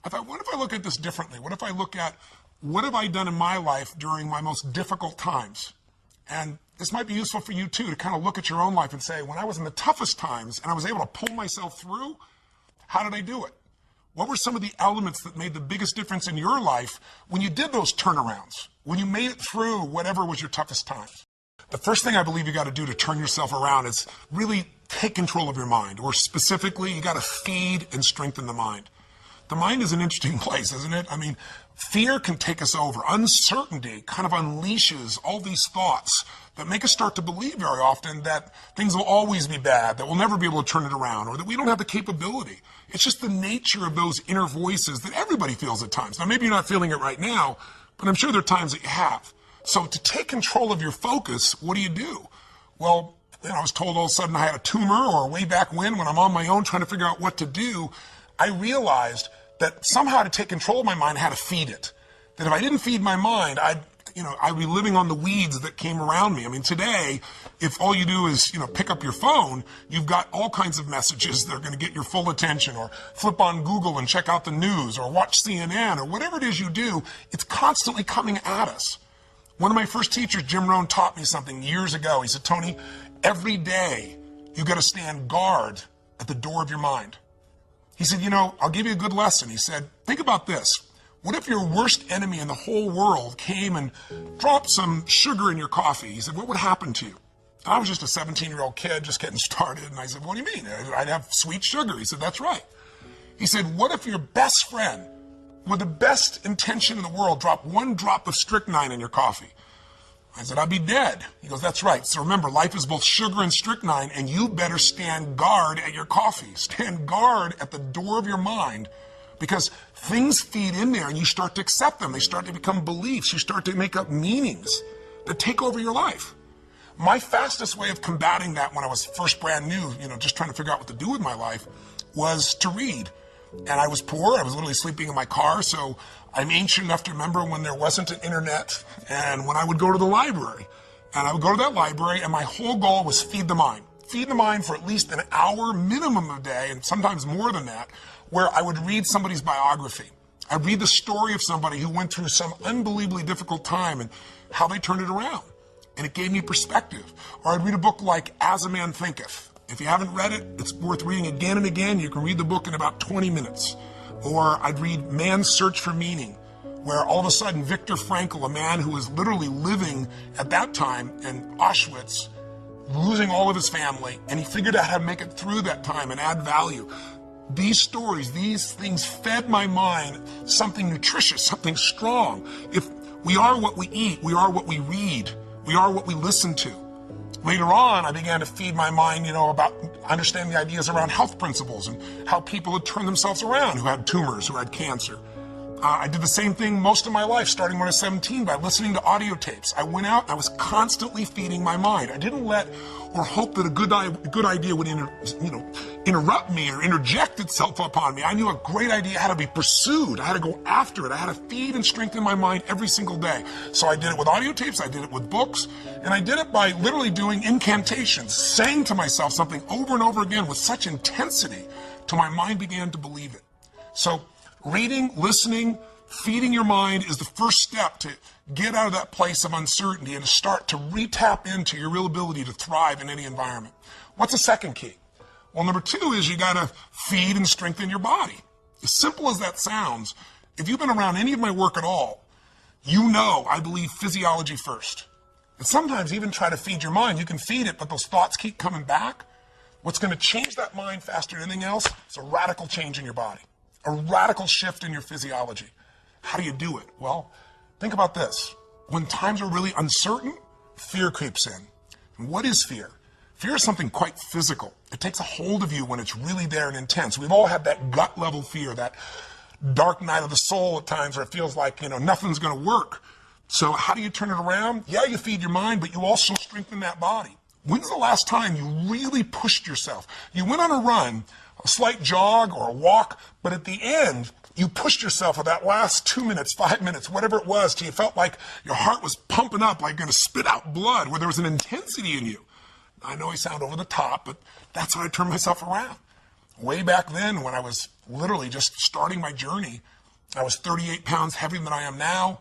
I thought, what if I look at this differently? What if I look at what have I done in my life during my most difficult times? And this might be useful for you too, to kind of look at your own life and say, when I was in the toughest times and I was able to pull myself through, how did I do it? What were some of the elements that made the biggest difference in your life when you did those turnarounds, when you made it through whatever was your toughest times? The first thing I believe you got to do to turn yourself around is really take control of your mind, or specifically, you got to feed and strengthen the mind. The mind is an interesting place, isn't it? I mean, fear can take us over. Uncertainty kind of unleashes all these thoughts that make us start to believe very often that things will always be bad, that we'll never be able to turn it around, or that we don't have the capability. It's just the nature of those inner voices that everybody feels at times. Now, maybe you're not feeling it right now, but I'm sure there are times that you have. So to take control of your focus, what do? Well, I was told all of a sudden I had a tumor, or way back when I'm on my own trying to figure out what to do, I realized that somehow to take control of my mind, I had to feed it. That if I didn't feed my mind, I'd be living on the weeds that came around me. I mean, today, if all you do is, pick up your phone, you've got all kinds of messages that are going to get your full attention, or flip on Google and check out the news, or watch CNN, or whatever it is you do, it's constantly coming at us. One of my first teachers, Jim Rohn, taught me something years ago. He said, Tony, every day you got to stand guard at the door of your mind. He said, I'll give you a good lesson. He said, think about this. What if your worst enemy in the whole world came and dropped some sugar in your coffee? He said, what would happen to you? I was just a 17-year-old kid just getting started. And I said, what do you mean? I'd have sweet sugar. He said, that's right. He said, what if your best friend, with the best intention in the world, dropped one drop of strychnine in your coffee? I said, I'd be dead. He goes, that's right. So remember, life is both sugar and strychnine, and you better stand guard at your coffee. Stand guard at the door of your mind, because things feed in there and you start to accept them. They start to become beliefs. You start to make up meanings that take over your life. My fastest way of combating that when I was first brand new, just trying to figure out what to do with my life, was to read. And I was poor. I was literally sleeping in my car. So I'm ancient enough to remember when there wasn't an internet, and when I would go to the library. And I would go to that library, and my whole goal was feed the mind. Feed the mind for at least an hour minimum a day, and sometimes more than that, where I would read somebody's biography. I'd read the story of somebody who went through some unbelievably difficult time and how they turned it around. And it gave me perspective. Or I'd read a book like As a Man Thinketh. If you haven't read it, it's worth reading again and again. You can read the book in about 20 minutes. Or I'd read Man's Search for Meaning, where all of a sudden Viktor Frankl, a man who was literally living at that time in Auschwitz, losing all of his family, and he figured out how to make it through that time and add value. These stories, these things fed my mind something nutritious, something strong. If we are what we eat, we are what we read, we are what we listen to. Later on, I began to feed my mind, about understanding the ideas around health principles and how people had turned themselves around who had tumors, who had cancer. I did the same thing most of my life, starting when I was 17, by listening to audio tapes. I went out and I was constantly feeding my mind. I didn't let or hope that a good idea would interrupt me or interject itself upon me. I knew a great idea had to be pursued. I had to go after it. I had to feed and strengthen my mind every single day. So I did it with audio tapes, I did it with books, and I did it by literally doing incantations, saying to myself something over and over again with such intensity till my mind began to believe it. So reading, listening, feeding your mind is the first step to get out of that place of uncertainty and to start to re-tap into your real ability to thrive in any environment. What's the second key? Well, number 2 is you got to feed and strengthen your body. As simple as that sounds, if you've been around any of my work at all, I believe physiology first. And sometimes even try to feed your mind. You can feed it, but those thoughts keep coming back. What's going to change that mind faster than anything else is a radical change in your body. A radical shift in your physiology. How do you do it? Well, think about this. When times are really uncertain, fear creeps in. And what is fear? Fear is something quite physical. It takes a hold of you when it's really there and intense. We've all had that gut level fear, that dark night of the soul at times where it feels like, nothing's going to work. So how do you turn it around? Yeah, you feed your mind, but you also strengthen that body. When's the last time you really pushed yourself? You went on a run, a slight jog or a walk, but at the end, you pushed yourself for that last 2 minutes, 5 minutes, whatever it was, till you felt like your heart was pumping up, like going to spit out blood, where there was an intensity in you. I know I sound over the top, but that's how I turn myself around. way back then when I was literally just starting my journey, I was 38 pounds heavier than I am now,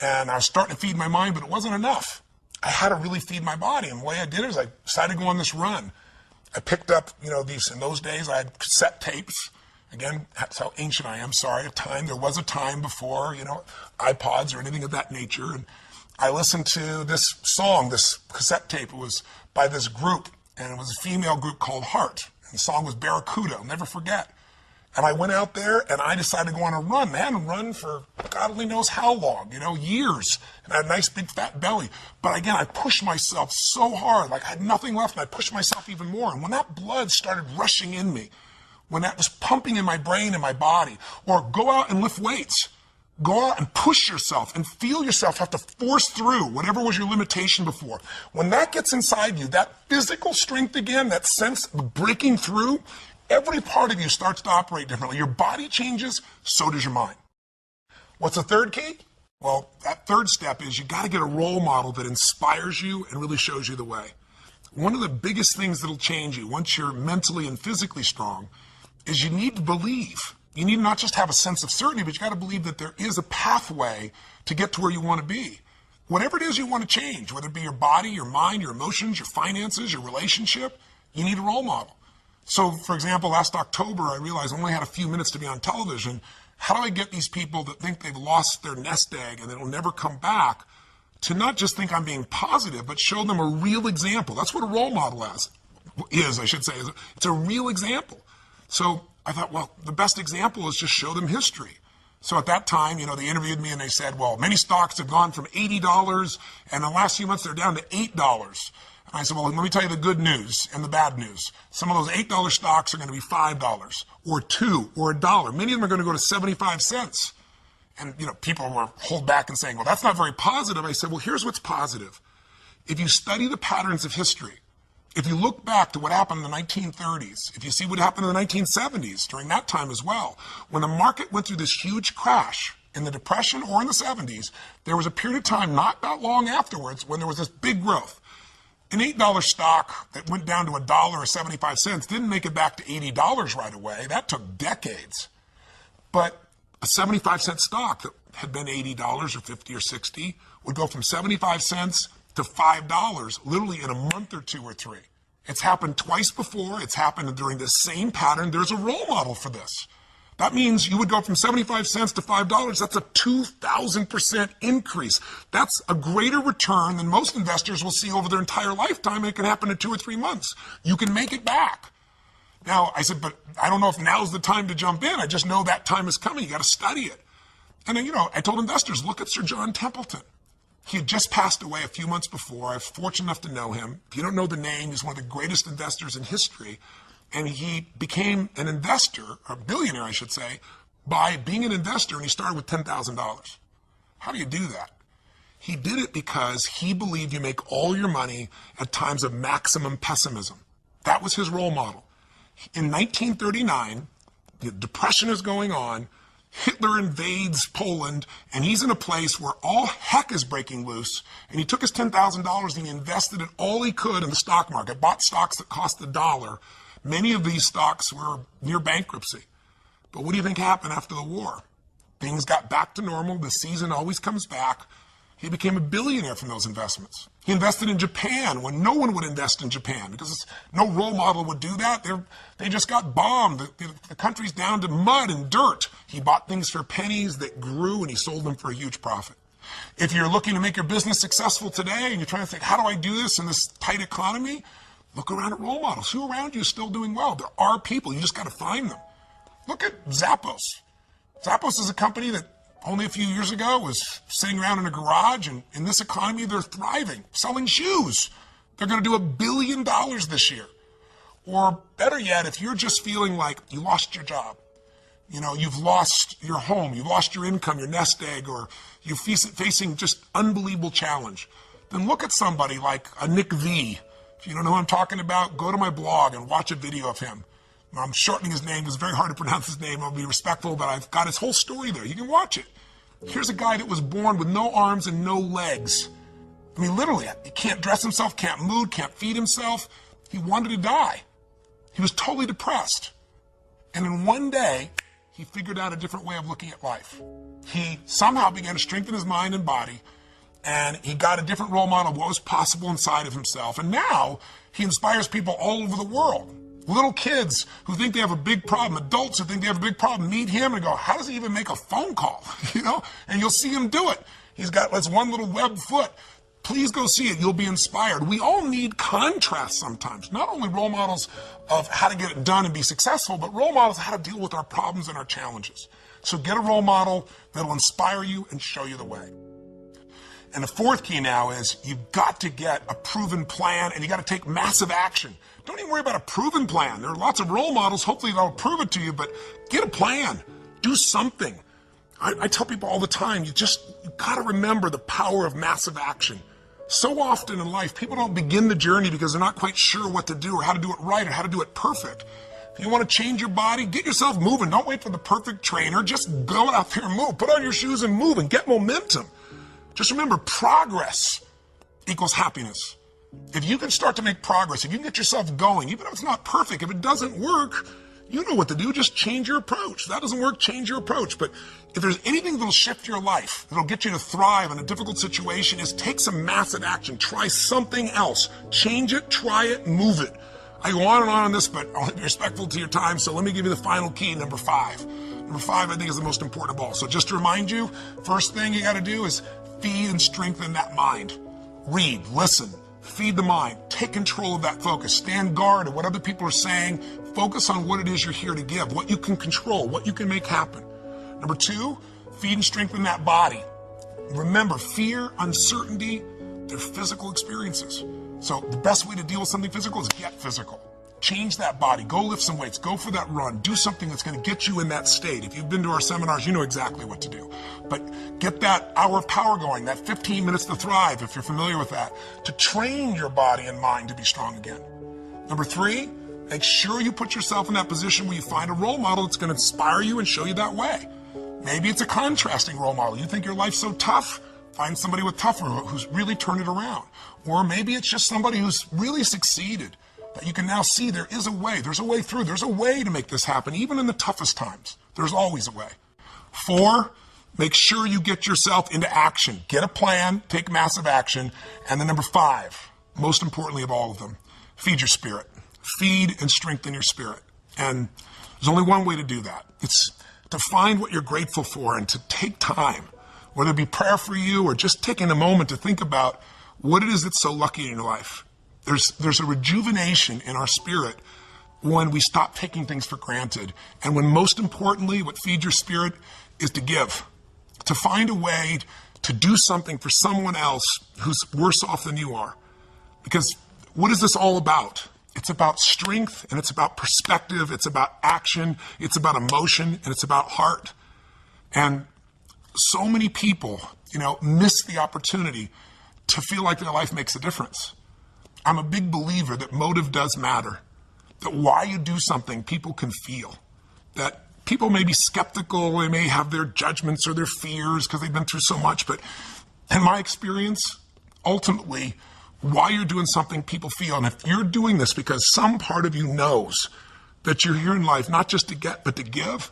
and I was starting to feed my mind, but it wasn't enough. I had to really feed my body, and the way I did it is I decided to go on this run. I picked up, these, in those days I had cassette tapes. Again, that's how ancient I am, sorry, there was a time before, iPods or anything of that nature, and I listened to this song, this cassette tape. It was by this group, and it was a female group called Heart, and the song was Barracuda, I'll never forget. And I went out there and I decided to go on a run. I hadn't run for God only knows how long, years. And I had a nice big fat belly. But again, I pushed myself so hard, like I had nothing left, and I pushed myself even more. And when that blood started rushing in me, when that was pumping in my brain and my body, or go out and lift weights, go out and push yourself and feel yourself have to force through whatever was your limitation before. When that gets inside you, that physical strength again, that sense of breaking through, every part of you starts to operate differently. Your body changes, so does your mind. What's the third key? Well, that third step is you got to get a role model that inspires you and really shows you the way. One of the biggest things that'll change you once you're mentally and physically strong is you need to believe. You need to not just have a sense of certainty, but you got to believe that there is a pathway to get to where you want to be. Whatever it is you want to change, whether it be your body, your mind, your emotions, your finances, your relationship, you need a role model. So, for example, last October, I realized I only had a few minutes to be on television. How do I get these people that think they've lost their nest egg and it'll never come back to not just think I'm being positive, but show them a real example? That's what a role model is, I should say. It's a real example. So I thought, well, the best example is just show them history. So at that time, they interviewed me and they said, well, many stocks have gone from $80 and in the last few months they're down to $8. And I said, well, let me tell you the good news and the bad news. Some of those $8 stocks are going to be $5 or $2 or $1. Many of them are going to go to 75 cents. And, people were hold back and saying, well, that's not very positive. I said, well, here's what's positive. If you study the patterns of history, if you look back to what happened in the 1930s, if you see what happened in the 1970s, during that time as well, when the market went through this huge crash in the Depression or in the 70s, there was a period of time not that long afterwards when there was this big growth. An $8 stock that went down to $1 or 75 cents didn't make it back to $80 right away. That took decades. But a 75-cent stock that had been $80 or 50 or 60 would go from 75 cents to $5 literally in a month or two or three. It's happened twice before. It's happened during the same pattern. There's a role model for this. That means you would go from 75 cents to $5. That's a 2,000% increase. That's a greater return than most investors will see over their entire lifetime, and it can happen in 2 or 3 months. You can make it back. Now, I said, but I don't know if now's the time to jump in. I just know that time is coming. You got to study it. And then, I told investors, look at Sir John Templeton. He had just passed away a few months before. I was fortunate enough to know him. If you don't know the name, he's one of the greatest investors in history. And he became an investor, or a billionaire, I should say, by being an investor, and he started with $10,000. How do you do that? He did it because he believed you make all your money at times of maximum pessimism. That was his role model. In 1939, the Depression is going on, Hitler invades Poland, and he's in a place where all heck is breaking loose, and he took his $10,000 and he invested it all he could in the stock market, bought stocks that cost $1. Many of these stocks were near bankruptcy. But what do you think happened after the war? Things got back to normal. The season always comes back. He became a billionaire from those investments. He invested in Japan when no one would invest in Japan because no role model would do that. They just got bombed. The country's down to mud and dirt. He bought things for pennies that grew and he sold them for a huge profit. If you're looking to make your business successful today and you're trying to think, how do I do this in this tight economy? Look around at role models. Who around you is still doing well? There are people. You just got to find them. Look at Zappos. Zappos is a company that only a few years ago was sitting around in a garage, and in this economy, they're thriving, selling shoes. They're going to do $1 billion this year. Or better yet, if you're just feeling like you lost your job, you've lost your home, you've lost your income, your nest egg, or you're facing just unbelievable challenge, then look at somebody like a Nick V. If you don't know who I'm talking about, go to my blog and watch a video of him. I'm shortening his name. It's very hard to pronounce his name. I'll be respectful, but I've got his whole story there. You can watch it. Here's a guy that was born with no arms and no legs. I mean, literally, he can't dress himself, can't move, can't feed himself. He wanted to die. He was totally depressed. And in one day, he figured out a different way of looking at life. He somehow began to strengthen his mind and body, and he got a different role model of what was possible inside of himself. And now he inspires people all over the world. Little kids who think they have a big problem, adults who think they have a big problem, meet him and go, how does he even make a phone call? And you'll see him do it. He's got this one little webbed foot. Please go see it. You'll be inspired. We all need contrast sometimes. Not only role models of how to get it done and be successful, but role models of how to deal with our problems and our challenges. So get a role model that'll inspire you and show you the way. And the fourth key now is you've got to get a proven plan, and you got to take massive action. Don't even worry about a proven plan. There are lots of role models. Hopefully they'll prove it to you, but get a plan. Do something. I tell people all the time, you got to remember the power of massive action. So often in life, people don't begin the journey because they're not quite sure what to do or how to do it right or how to do it perfect. If you want to change your body, get yourself moving. Don't wait for the perfect trainer. Just go out there and move. Put on your shoes and move and get momentum. Just remember, progress equals happiness. If you can start to make progress, if you can get yourself going, even if it's not perfect, if it doesn't work, you know what to do. Just change your approach. If that doesn't work, change your approach. But if there's anything that'll shift your life, that'll get you to thrive in a difficult situation, is take some massive action. Try something else. Change it, try it, move it. I go on and on this, but I want to be respectful to your time, so let me give you the final key, number 5. Number 5, I think, is the most important of all. So just to remind you, first thing you got to do is feed and strengthen that mind. Read, listen, feed the mind, take control of that focus, stand guard at what other people are saying, focus on what it is you're here to give, what you can control, what you can make happen. Number 2, feed and strengthen that body. Remember, fear, uncertainty, they're physical experiences. So the best way to deal with something physical is get physical. Change that body, go lift some weights, go for that run, do something that's going to get you in that state. If you've been to our seminars, you know exactly what to do. But get that hour of power going, that 15 minutes to thrive, if you're familiar with that, to train your body and mind to be strong again. Number 3, make sure you put yourself in that position where you find a role model that's going to inspire you and show you that way. Maybe it's a contrasting role model. You think your life's so tough? Find somebody with tougher who's really turned it around. Or maybe it's just somebody who's really succeeded, that you can now see there is a way. There's a way through. There's a way to make this happen, even in the toughest times. There's always a way. 4, make sure you get yourself into action. Get a plan, take massive action. And then number 5, most importantly of all of them, feed your spirit. Feed and strengthen your spirit. And there's only one way to do that. It's to find what you're grateful for and to take time, whether it be prayer for you or just taking a moment to think about what it is that's so lucky in your life. There's a rejuvenation in our spirit when we stop taking things for granted. And when, most importantly, what feeds your spirit is to give, to find a way to do something for someone else who's worse off than you are. Because what is this all about? It's about strength, and it's about perspective, it's about action, it's about emotion, and it's about heart. And so many people, miss the opportunity to feel like their life makes a difference. I'm a big believer that motive does matter, that why you do something people can feel, that people may be skeptical, they may have their judgments or their fears because they've been through so much, but in my experience, ultimately, why you're doing something people feel, and if you're doing this because some part of you knows that you're here in life not just to get but to give,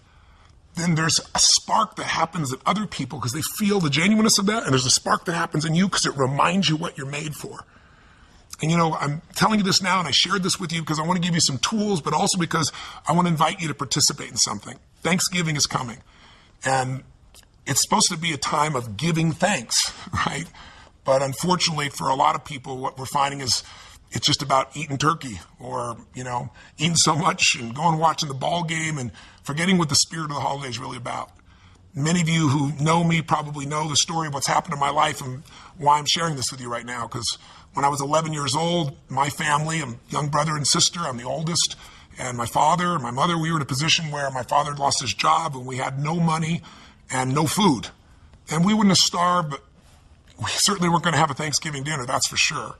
then there's a spark that happens in other people because they feel the genuineness of that, and there's a spark that happens in you because it reminds you what you're made for. And I'm telling you this now, and I shared this with you because I want to give you some tools, but also because I want to invite you to participate in something. Thanksgiving is coming, and it's supposed to be a time of giving thanks, right? But unfortunately, for a lot of people, what we're finding is it's just about eating turkey or, eating so much and going and watching the ball game and forgetting what the spirit of the holiday is really about. Many of you who know me probably know the story of what's happened in my life and why I'm sharing this with you right now. Because when I was 11 years old, my family, a young brother and sister, I'm the oldest, and my father and my mother, we were in a position where my father had lost his job and we had no money and no food. And we wouldn't have starved, but we certainly weren't going to have a Thanksgiving dinner, that's for sure.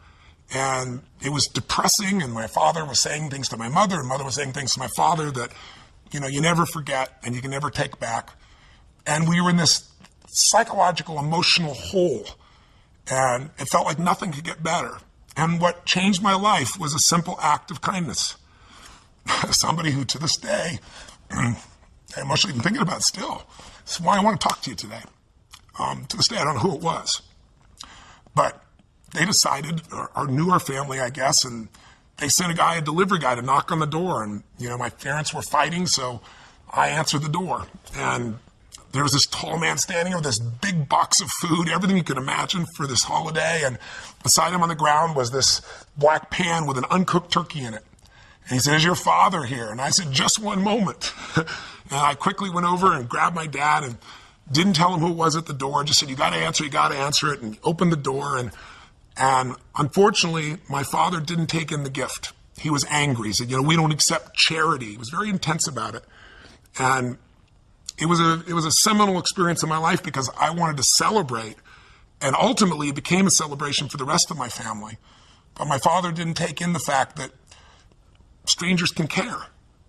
And it was depressing, and my father was saying things to my mother, and mother was saying things to my father that, you never forget and you can never take back. And we were in this psychological, emotional hole, and it felt like nothing could get better. And what changed my life was a simple act of kindness. Somebody who to this day I'm emotionally even thinking about it still. That's why I want to talk to you today. To this day, I don't know who it was. But they decided, or knew our family, I guess, and they sent a delivery guy to knock on the door. And, my parents were fighting, so I answered the door. And there was this tall man standing with this big box of food, everything you could imagine for this holiday. And beside him on the ground was this black pan with an uncooked turkey in it. And he said, "Is your father here?" And I said, "Just one moment." And I quickly went over and grabbed my dad and didn't tell him who it was at the door. Just said, you got to answer it. And opened the door. And unfortunately, my father didn't take in the gift. He was angry. He said, "We don't accept charity." He was very intense about it. And it was a seminal experience in my life because I wanted to celebrate. And ultimately, it became a celebration for the rest of my family. But my father didn't take in the fact that strangers can care,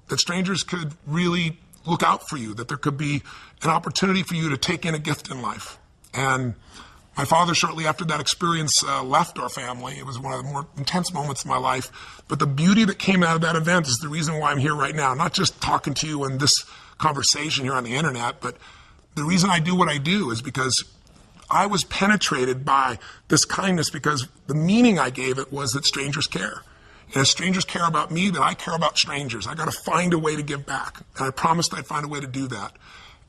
that strangers could really look out for you, that there could be an opportunity for you to take in a gift in life. And my father, shortly after that experience, left our family. It was one of the more intense moments of my life. But the beauty that came out of that event is the reason why I'm here right now, not just talking to you in this conversation here on the internet, but the reason I do what I do is because I was penetrated by this kindness because the meaning I gave it was that strangers care. And if strangers care about me, then I care about strangers. I got to find a way to give back. And I promised I'd find a way to do that.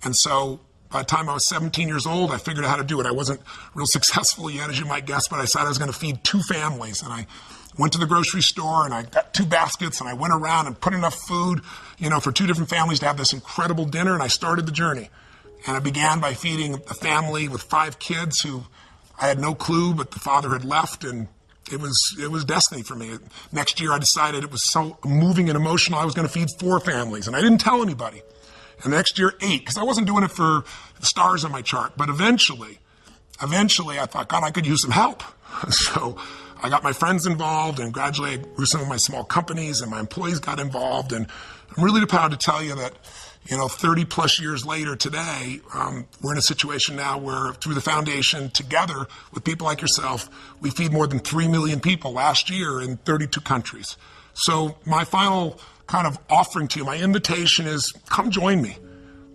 And so by the time I was 17 years old, I figured out how to do it. I wasn't real successful yet, as you might guess, but I decided I was going to feed 2 families. And I went to the grocery store and I got 2 baskets and I went around and put enough food, for 2 different families to have this incredible dinner. And I started the journey. And I began by feeding a family with 5 kids who I had no clue, but the father had left, and it was destiny for me. Next year, I decided it was so moving and emotional, I was going to feed 4 families, and I didn't tell anybody. And the next year, 8, because I wasn't doing it for the stars on my chart. But eventually, I thought, God, I could use some help. So I got my friends involved, and gradually I grew some of my small companies, and my employees got involved. And I'm really proud to tell you that 30 plus years later today, we're in a situation now where through the foundation, together with people like yourself, we feed more than 3 million people last year in 32 countries. So my final kind of offering to you, my invitation is come join me.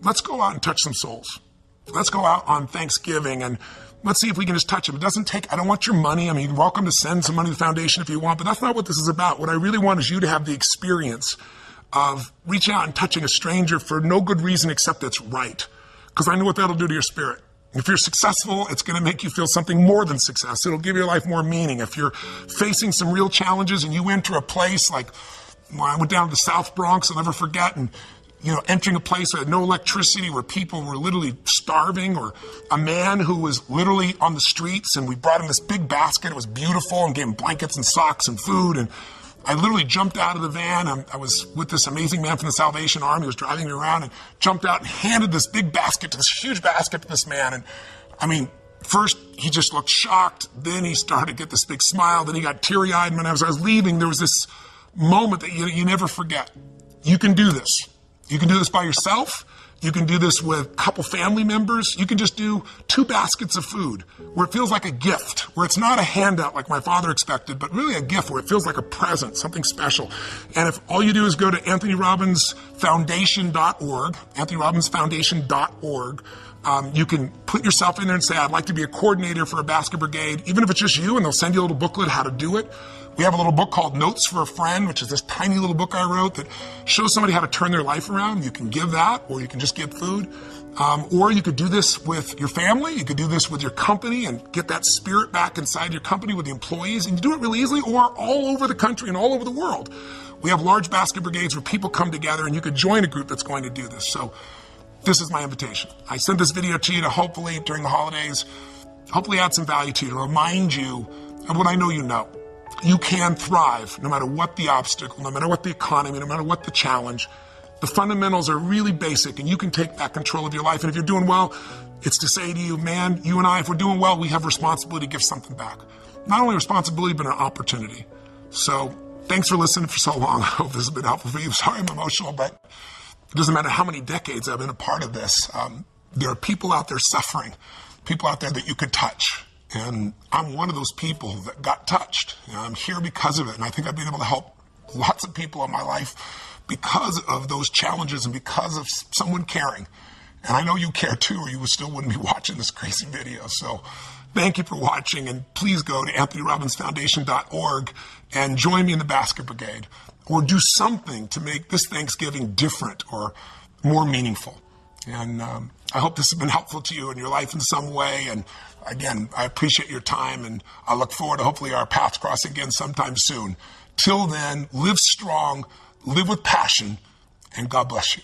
Let's go out and touch some souls. Let's go out on Thanksgiving and let's see if we can just touch them. It doesn't take, I don't want your money. I mean, you're welcome to send some money to the foundation if you want, but that's not what this is about. What I really want is you to have the experience of reaching out and touching a stranger for no good reason except it's right. Because I know what that'll do to your spirit. If you're successful, it's going to make you feel something more than success. It'll give your life more meaning. If you're facing some real challenges and you enter a place like when I went down to the South Bronx, I'll never forget, and entering a place where had no electricity, where people were literally starving, or a man who was literally on the streets, and we brought him this big basket. It was beautiful, and gave him blankets and socks and food, and I literally jumped out of the van. I was with this amazing man from the Salvation Army who was driving me around, and jumped out and handed this big basket, this huge basket to this man. And I mean, first he just looked shocked. Then he started to get this big smile. Then he got teary-eyed. And when I was leaving, there was this moment that you never forget. You can do this. You can do this by yourself. You can do this with a couple family members. You can just do 2 baskets of food where it feels like a gift, where it's not a handout like my father expected, but really a gift where it feels like a present, something special. And if all you do is go to AnthonyRobbinsFoundation.org, AnthonyRobbinsFoundation.org, you can put yourself in there and say, I'd like to be a coordinator for a basket brigade, even if it's just you, and they'll send you a little booklet how to do it. We have a little book called Notes for a Friend, which is this tiny little book I wrote that shows somebody how to turn their life around. You can give that, or you can just give food. Or you could do this with your family. You could do this with your company and get that spirit back inside your company with the employees. And you do it really easily, or all over the country and all over the world. We have large basket brigades where people come together, and you could join a group that's going to do this. So this is my invitation. I sent this video to you to hopefully, during the holidays, hopefully add some value to you, to remind you of what I know you know. You can thrive no matter what the obstacle, no matter what the economy, no matter what the challenge. The fundamentals are really basic, and you can take back control of your life. And if you're doing well, it's to say to you, man, you and I, if we're doing well, we have responsibility to give something back. Not only responsibility, but an opportunity. So thanks for listening for so long. I hope this has been helpful for you. Sorry I'm emotional, but it doesn't matter how many decades I've been a part of this. There are people out there suffering, people out there that you could touch. And I'm one of those people that got touched. I'm here because of it. And I think I've been able to help lots of people in my life because of those challenges and because of someone caring. And I know you care too, or you still wouldn't be watching this crazy video. So thank you for watching, and please go to AnthonyRobbinsFoundation.org and join me in the Basket Brigade, or do something to make this Thanksgiving different or more meaningful. And I hope this has been helpful to you in your life in some way. And again, I appreciate your time, and I look forward to hopefully our paths cross again sometime soon. Till then, live strong, live with passion, and God bless you.